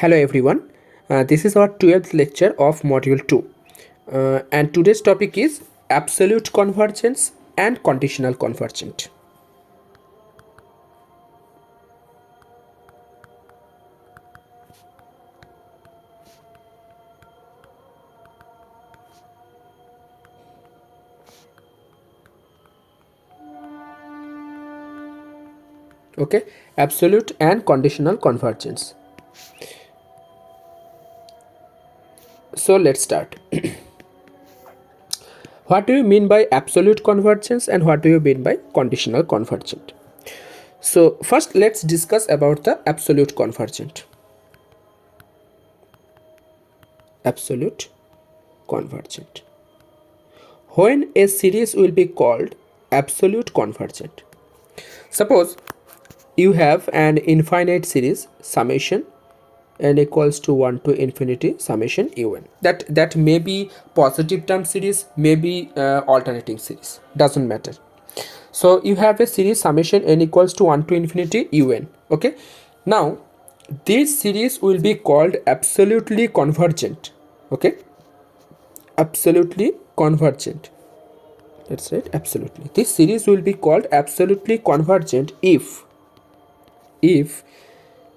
Hello everyone, this is our 12th lecture of module 2 and today's topic is absolute convergence and conditional convergent. Okay, absolute and conditional convergence. So let's start. What do you mean by absolute convergence and what do you mean by conditional convergent? So first let's discuss about the absolute convergent. Absolute convergent. When a series will be called absolute convergent. Suppose you have an infinite series summation n equals to 1 to infinity summation un. That may be positive term series, may be alternating series, doesn't matter. So you have a series summation n equals to 1 to infinity un. Okay, now this series will be called absolutely convergent. Okay, absolutely convergent. Let's write absolutely. This series will be called absolutely convergent if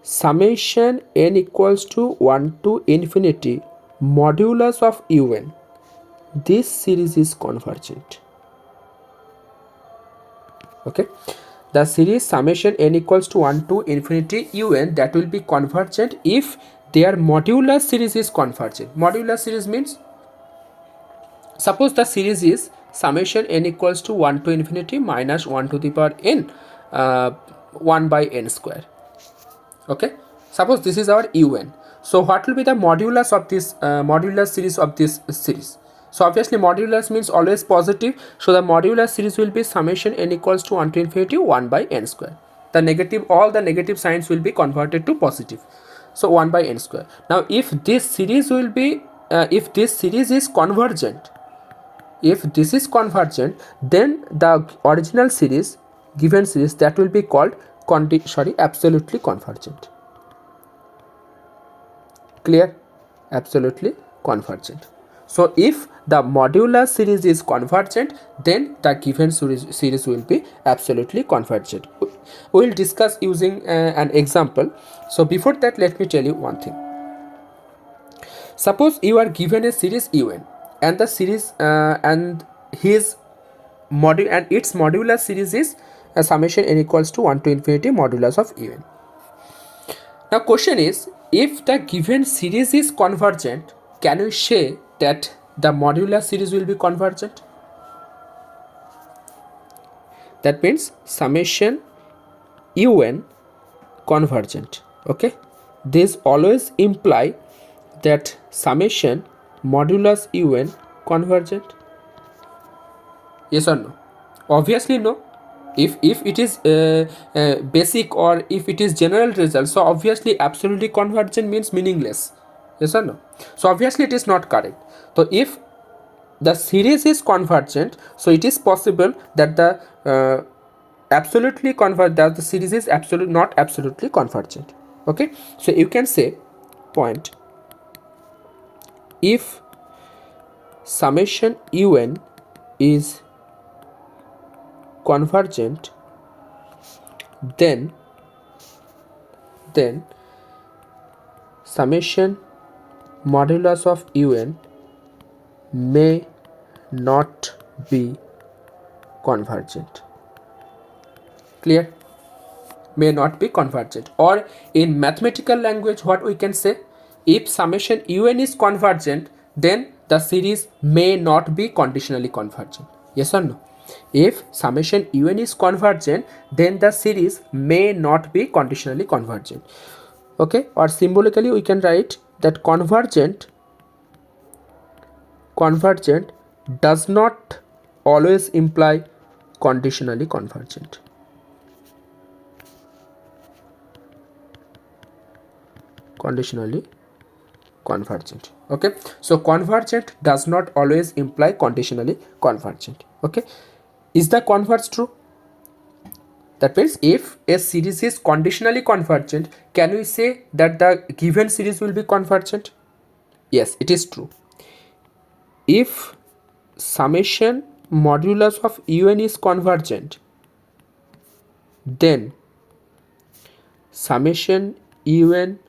summation n equals to 1 to infinity modulus of un, this series is convergent. Okay, the series summation n equals to 1 to infinity un, that will be convergent if their modulus series is convergent. Modulus series means, suppose the series is summation n equals to 1 to infinity minus 1 to the power n 1 by n square. Okay, suppose this is our un. So what will be the modulus of this modulus series of this series? So obviously modulus means always positive, so the modulus series will be summation n equals to 1 to infinity 1 by n square. The negative, all the negative signs will be converted to positive, so 1 by n square. Now if this series will be if this series is convergent, if this is convergent, then the original series, given series, that will be called absolutely convergent. Clear? Absolutely convergent. So if the modular series is convergent, then the given series will be absolutely convergent. We will discuss using an example. So before that, let me tell you one thing. Suppose you are given a series un and the series and its modular series is a summation n equals to 1 to infinity modulus of un. Now question is, if the given series is convergent, can we say that the modular series will be convergent? That means summation un convergent. Okay, this always imply that summation modulus un convergent. Yes or no? Obviously no. If it is basic or if it is general result, so obviously absolutely convergent means meaningless. Yes or no? So obviously it is not correct. So if the series is convergent, so it is possible that the that the series is not absolutely convergent. Okay, so you can say point, if summation un is convergent, then summation modulus of un may not be convergent. Clear? May not be convergent. Or in mathematical language, what we can say, if summation un is convergent, then the series may not be conditionally convergent. Yes or no? If summation un is convergent, then the series may not be conditionally convergent. Okay, or symbolically we can write that convergent does not always imply conditionally convergent. Conditionally convergent. Okay, so convergent does not always imply conditionally convergent. Okay, is the converse true? That means if a series is conditionally convergent, can we say that the given series will be convergent? Yes, it is true. If summation modulus of un is convergent, then summation un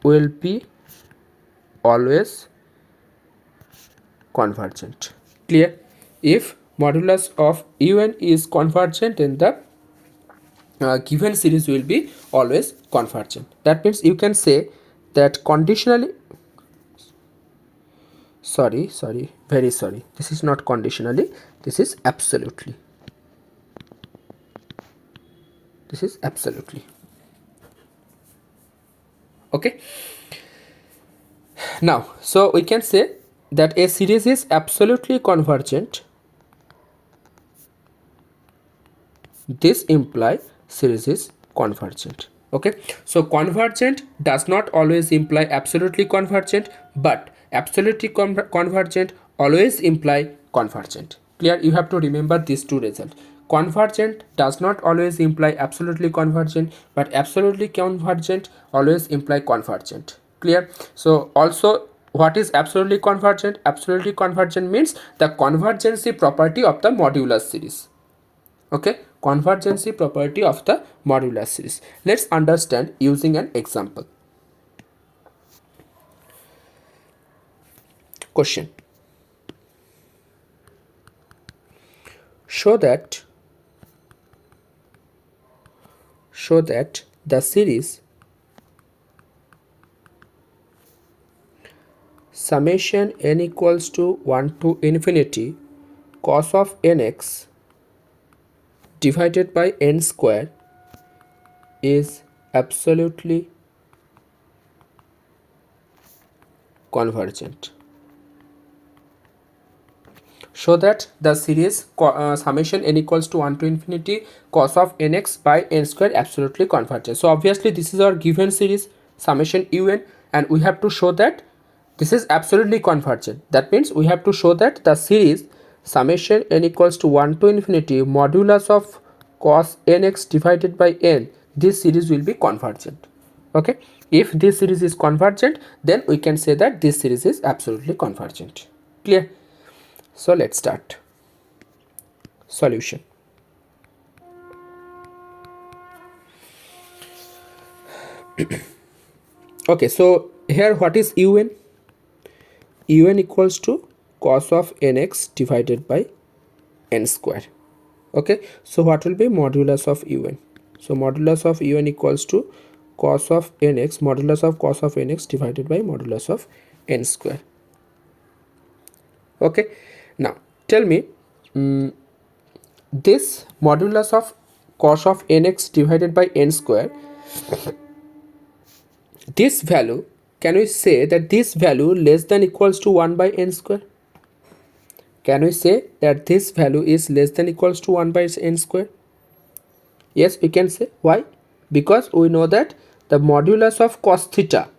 will be always convergent. Clear? If modulus of un is convergent, then the given series will be always convergent. That means you can say that conditionally, very sorry, this is not conditionally, this is absolutely. This is absolutely. Okay. Now, so we can say that a series is absolutely convergent. This implies series is convergent. Okay, so convergent does not always imply absolutely convergent, but absolutely convergent always imply convergent. Clear? You have to remember these two results. Convergent does not always imply absolutely convergent, but absolutely convergent always imply convergent. Clear? So also, what is absolutely convergent? Absolutely convergent means the convergency property of the modular series. Okay, convergency property of the modular series. Let's understand using an example. Question: show that the series summation n equals to 1 to infinity cos of nx divided by n square is absolutely convergent. Show that the series summation n equals to 1 to infinity cos of nx by n square absolutely convergent. So obviously this is our given series summation un, and we have to show that this is absolutely convergent. That means we have to show that the series summation n equals to 1 to infinity modulus of cos nx divided by n, this series will be convergent. Okay, if this series is convergent, then we can say that this series is absolutely convergent. Clear? So let's start. Solution. Okay, so here what is un? Un equals to cos of nx divided by n square. Okay, so what will be modulus of un? So modulus of un equals to cos of nx, modulus of cos of nx divided by modulus of n square. Okay, now tell me, this modulus of cos of nx divided by n square, this value, can we say that this value less than equals to 1 by n square? Can we say that this value is less than equals to 1 by n square? Yes, we can say. Why? Because we know that the modulus of cos theta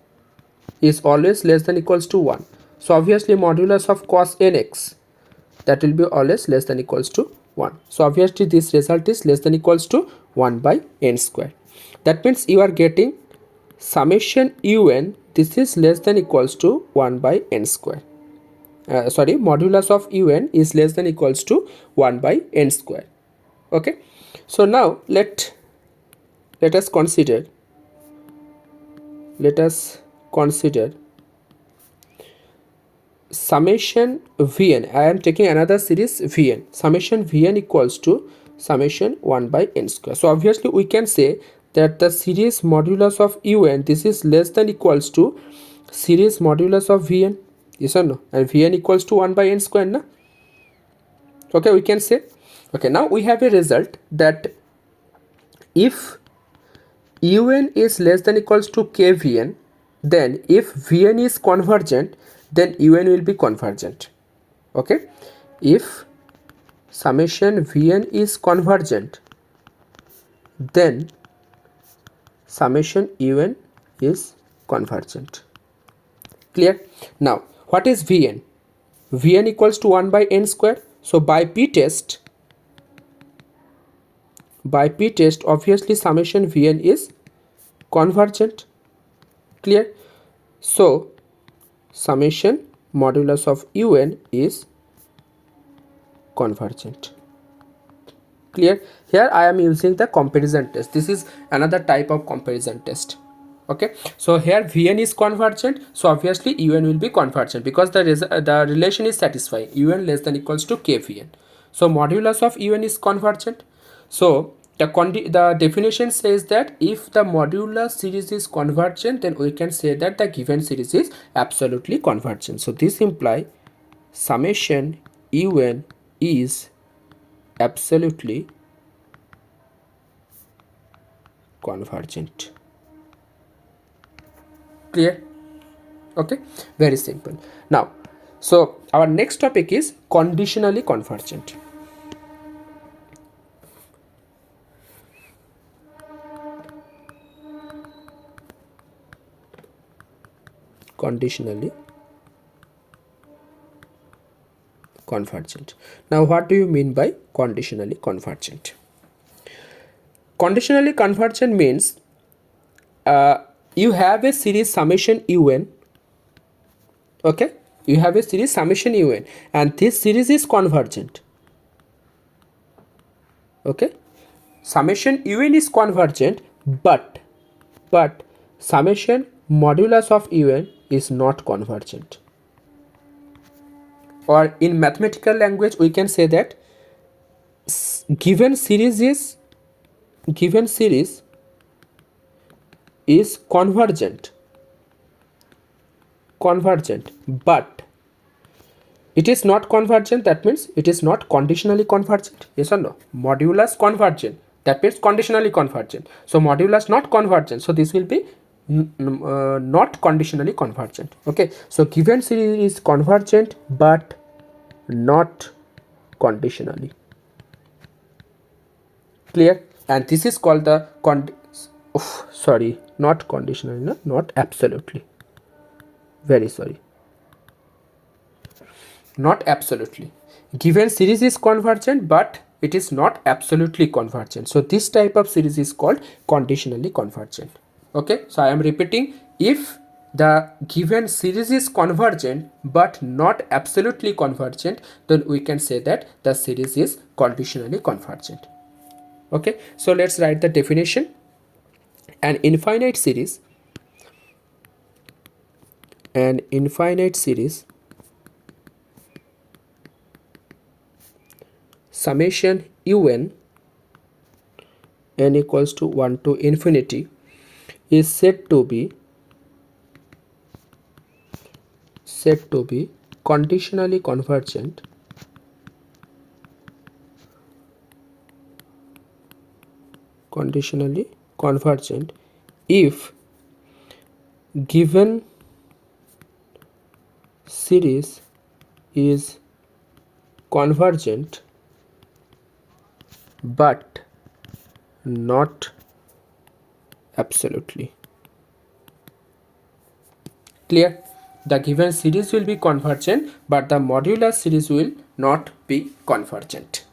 is always less than equals to 1. So obviously modulus of cos nx, that will be always less than equals to 1. So obviously this result is less than equals to 1 by n square. That means you are getting summation un, this is less than equals to 1 by n square. Modulus of un is less than equals to 1 by n square. Okay, so now let us consider summation vn. I am taking another series vn. Summation vn equals to summation 1 by n square. So obviously we can say that the series modulus of un, this is less than equals to series modulus of vn. Yes or no? And vn equals to 1 by n square, na? Okay, we can say. Okay, now we have a result that if un is less than equals to kvn, then if vn is convergent, then un will be convergent. Okay, if summation vn is convergent, then summation un is convergent. Clear? Now what is vn? Vn equals to 1 by n square. So by p test, by p test, obviously summation vn is convergent. Clear? So summation modulus of un is convergent. Clear? Here I am using the comparison test. This is another type of comparison test. Okay, so here vn is convergent, so obviously un will be convergent because the relation is satisfying, un less than equals to kvn. So modulus of un is convergent. So the definition says that if the modular series is convergent, then we can say that the given series is absolutely convergent. So this implies summation un is absolutely convergent. Clear? Okay, very simple. Now, so our next topic is conditionally convergent. Conditionally convergent. Now, what do you mean by conditionally convergent? Conditionally convergent means you have a series summation un. Okay, you have a series summation un, and this series is convergent. Okay, summation un is convergent, but summation modulus of un is not convergent. Or in mathematical language we can say that given series is convergent, but it is not convergent, that means it is not conditionally convergent. Yes or no? Modulus convergent, that means conditionally convergent. So modulus not convergent, so this will be not conditionally convergent. Okay, so given series is convergent but not conditionally. Clear? And this is called the not conditionally, no? Not absolutely. Very sorry. Not absolutely. Given series is convergent, but it is not absolutely convergent. So this type of series is called conditionally convergent. Okay, so I am repeating, if the given series is convergent but not absolutely convergent, then we can say that the series is conditionally convergent. Okay, so let's write the definition. An infinite series summation un n equals to 1 to infinity is said to be conditionally convergent if given series is convergent but not absolutely. Clear? The given series will be convergent but the modular series will not be convergent.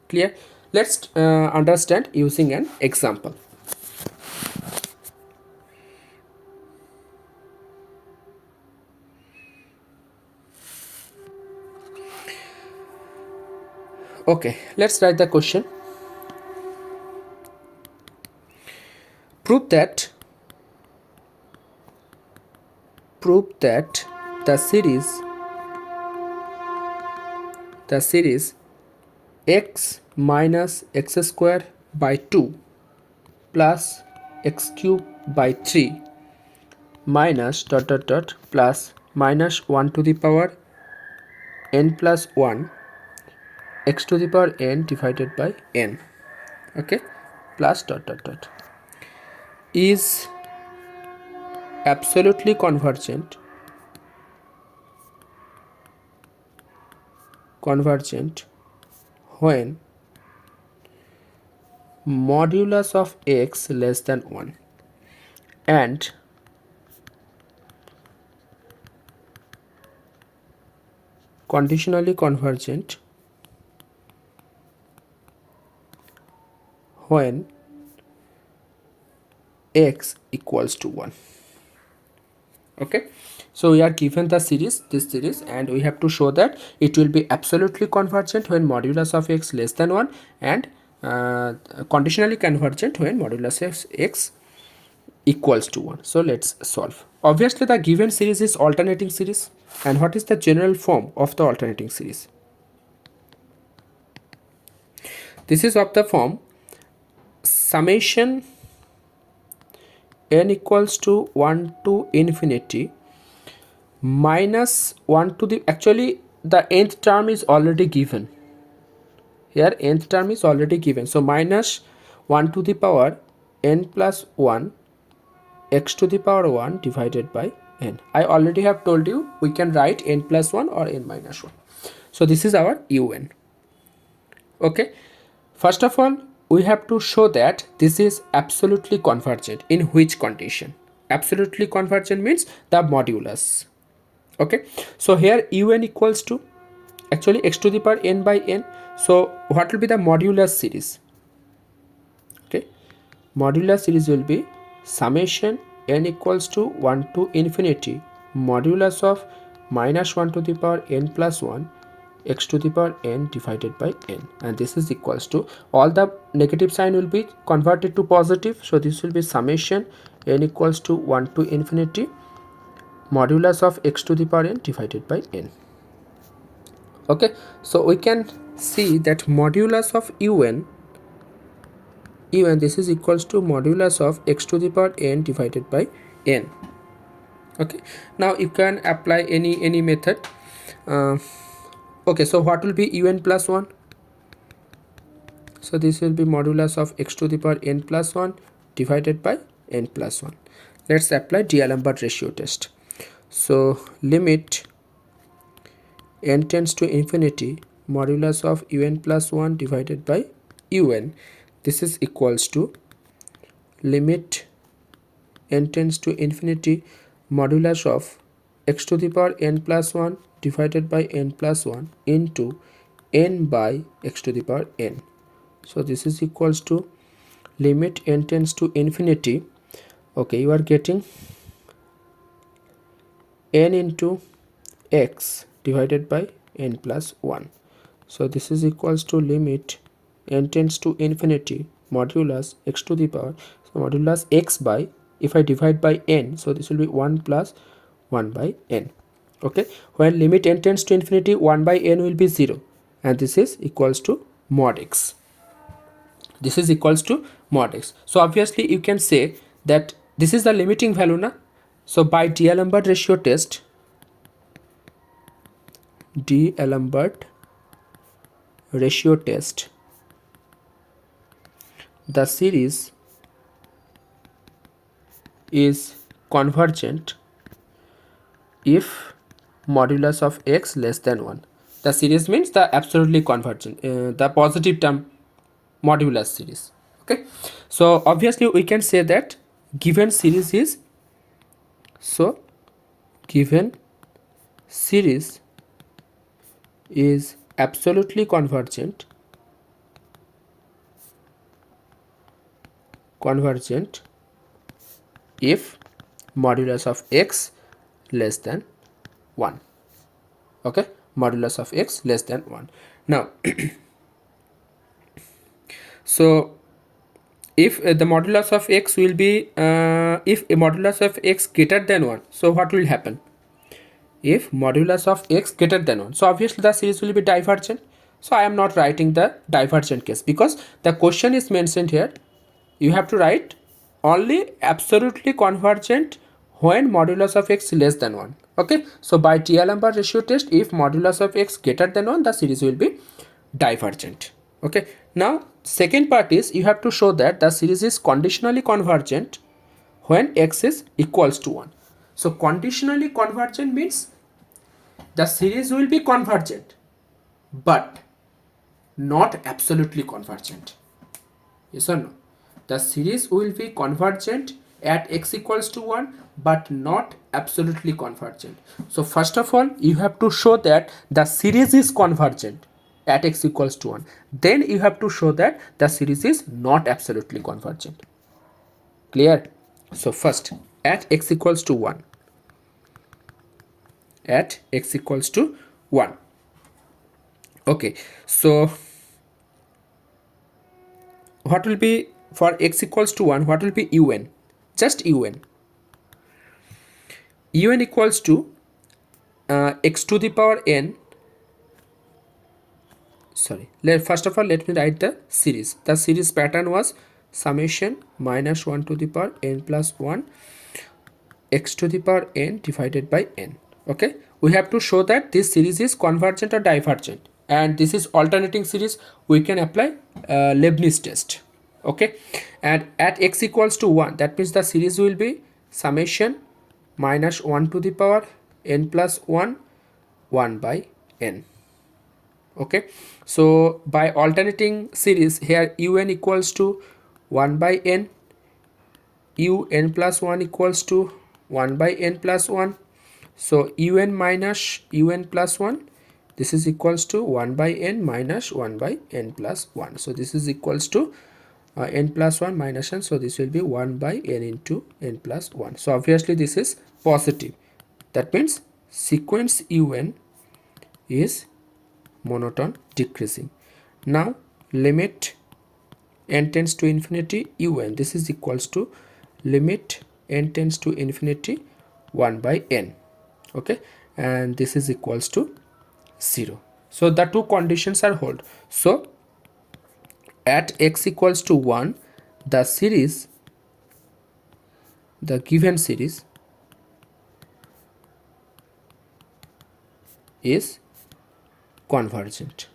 Clear? Let's understand using an example. Okay, let's write the question. Prove that the series x minus x square by 2 plus x cube by 3 minus plus minus 1 to the power n plus 1 x to the power n divided by n, okay, plus is absolutely convergent when modulus of x less than 1 and conditionally convergent when x equals to 1. Okay, so we are given the series, this series, and we have to show that it will be absolutely convergent when modulus of x less than 1, and conditionally convergent when modulus of x equals to 1. So let's solve. Obviously the given series is alternating series, and what is the general form of the alternating series? This is of the form summation n equals to 1 to infinity minus 1 to the, actually the nth term is already given here, nth term is already given, so minus 1 to the power n plus 1 x to the power 1 divided by n. I already have told you we can write n plus 1 or n minus 1. So this is our un. Okay, first of all we have to show that this is absolutely convergent. In which condition? Absolutely convergent means the modulus. Okay, so here un equals to actually x to the power n by n. So what will be the modulus series? Okay, modulus series will be summation n equals to 1 to infinity modulus of minus 1 to the power n plus 1 x to the power n divided by n, and this is equals to, all the negative sign will be converted to positive, so this will be summation n equals to 1 to infinity modulus of x to the power n divided by n. Okay, so we can see that modulus of un this is equals to modulus of x to the power n divided by n. Okay, now you can apply any method. Okay, so what will be un plus 1? So this will be modulus of x to the power n plus 1 divided by n plus 1. Let's apply D'Alembert ratio test. So limit n tends to infinity modulus of un plus 1 divided by un, this is equals to limit n tends to infinity modulus of x to the power n plus 1 divided by n plus 1 into n by x to the power n. So this is equals to limit n tends to infinity. Okay, you are getting n into x divided by n plus 1. So this is equals to limit n tends to infinity modulus x to the power, so modulus x by, if I divide by n, so this will be 1 plus 1 by n. Okay, when limit n tends to infinity, 1 by n will be 0, and this is equals to mod x. This is equals to mod x. So obviously you can say that this is the limiting value na. So by D'Alembert ratio test, D'Alembert ratio test, the series is convergent if modulus of x less than 1. The series means the absolutely convergent, the positive term modulus series. Okay, so obviously we can say that given series is, so given series is absolutely convergent if modulus of x less than 1. Okay, modulus of x less than 1. Now so if the modulus of x will be if a modulus of x greater than 1, so what will happen? If modulus of x greater than 1, so obviously the series will be divergent. So I am not writing the divergent case because the question is mentioned here. You have to write only absolutely convergent when modulus of x less than 1. Okay, so by D'Alembert ratio test, if modulus of x greater than 1, the series will be divergent. Okay, now second part is you have to show that the series is conditionally convergent when x is equals to 1. So conditionally convergent means the series will be convergent but not absolutely convergent. Yes or no? The series will be convergent at x equals to 1 but not absolutely convergent. So first of all you have to show that the series is convergent. at x equals to 1, then you have to show that the series is not absolutely convergent. Clear? So first, at x equals to 1, at x equals to 1. Okay, so what will be for x equals to 1, what will be un? Just un. Un equals to x to the power n. Sorry, first of all let me write the series. The series pattern was summation minus 1 to the power n plus 1 x to the power n divided by n. Okay, we have to show that this series is convergent or divergent, and this is alternating series. We can apply Leibniz test. Okay, and at x equals to 1, that means the series will be summation minus 1 to the power n plus 1 1 by n. Okay, so by alternating series here, un equals to 1 by n, un plus 1 equals to 1 by n plus 1. So un minus un plus 1, this is equals to 1 by n minus 1 by n plus 1. So this is equals to n plus 1 minus n. So this will be 1 by n into n plus 1. So obviously this is positive. That means sequence un is monotone decreasing. Now limit n tends to infinity un, this is equals to limit n tends to infinity 1 by n. Okay, and this is equals to 0. So the two conditions are hold. So at x equals to 1, the series, the given series is convergent.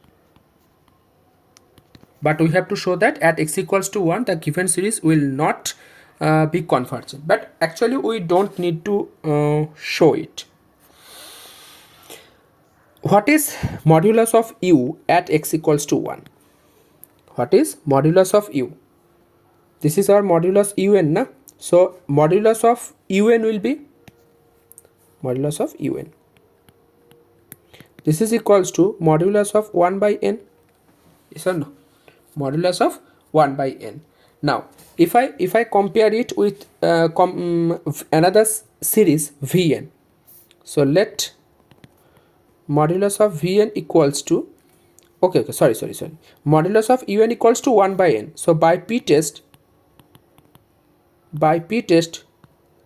But we have to show that at x equals to 1, the given series will not be convergent. But actually we don't need to show it. What is modulus of u at x equals to 1? What is modulus of u? This is our modulus un, na? So modulus of un will be modulus of un. This is equals to modulus of 1 by n. Yes or no? Modulus of 1 by n. Now if I compare it with another series vn, so let modulus of vn equals to sorry modulus of un equals to 1 by n. So by p test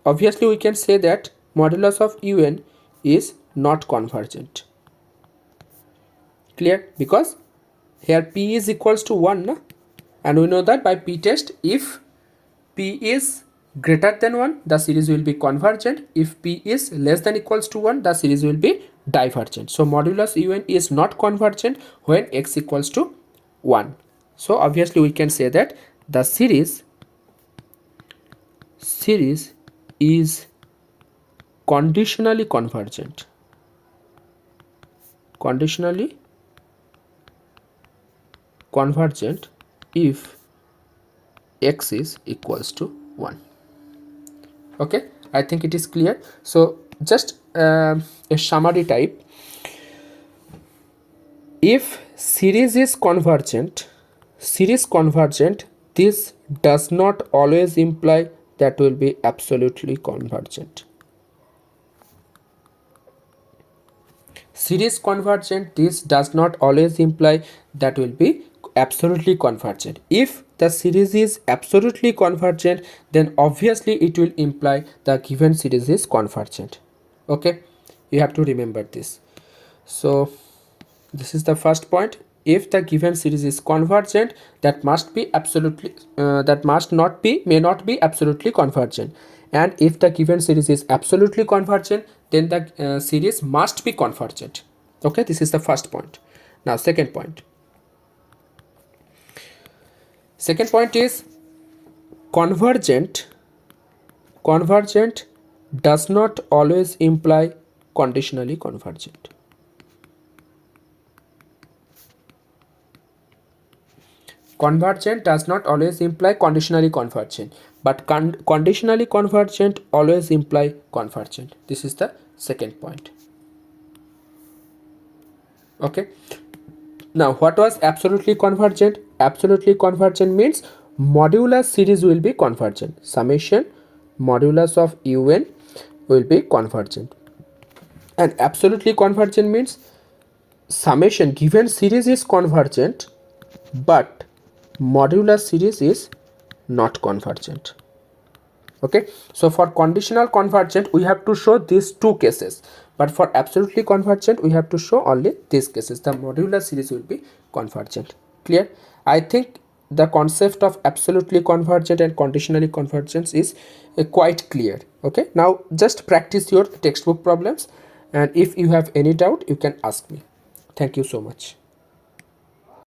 obviously we can say that modulus of un is not convergent. Clear? Because here p is equals to 1, na? And we know that by p test, if p is greater than 1, the series will be convergent. If p is less than equals to 1, the series will be divergent. So modulus un is not convergent when x equals to 1. So obviously we can say that the series is conditionally convergent. Conditionally convergent if x is equals to 1. Okay, I think it is clear. So just a summary type. If series is convergent, this does not always imply that will be absolutely convergent. Series convergent, this does not always imply that will be absolutely convergent. If the series is absolutely convergent, then obviously it will imply the given series is convergent. Okay, you have to remember this. So this is the first point. If the given series is convergent, that must be absolutely may not be absolutely convergent. And if the given series is absolutely convergent, then the series must be convergent. Okay, this is the first point. Now second point is convergent does not always imply conditionally convergent. Convergent does not always imply conditionally convergent, but conditionally convergent always imply convergent. This is the second point. Okay, Now, what was absolutely convergent? Absolutely convergent means modular series will be convergent. Summation modulus of un will be convergent. And absolutely convergent means summation given series is convergent, but modular series is not convergent. Okay, so for conditional convergent we have to show these two cases, but for absolutely convergent we have to show only these cases. The modular series will be convergent. Clear? I think the concept of absolutely convergent and conditionally convergence is quite clear. Okay, now just practice your textbook problems, and if you have any doubt you can ask me. Thank you so much.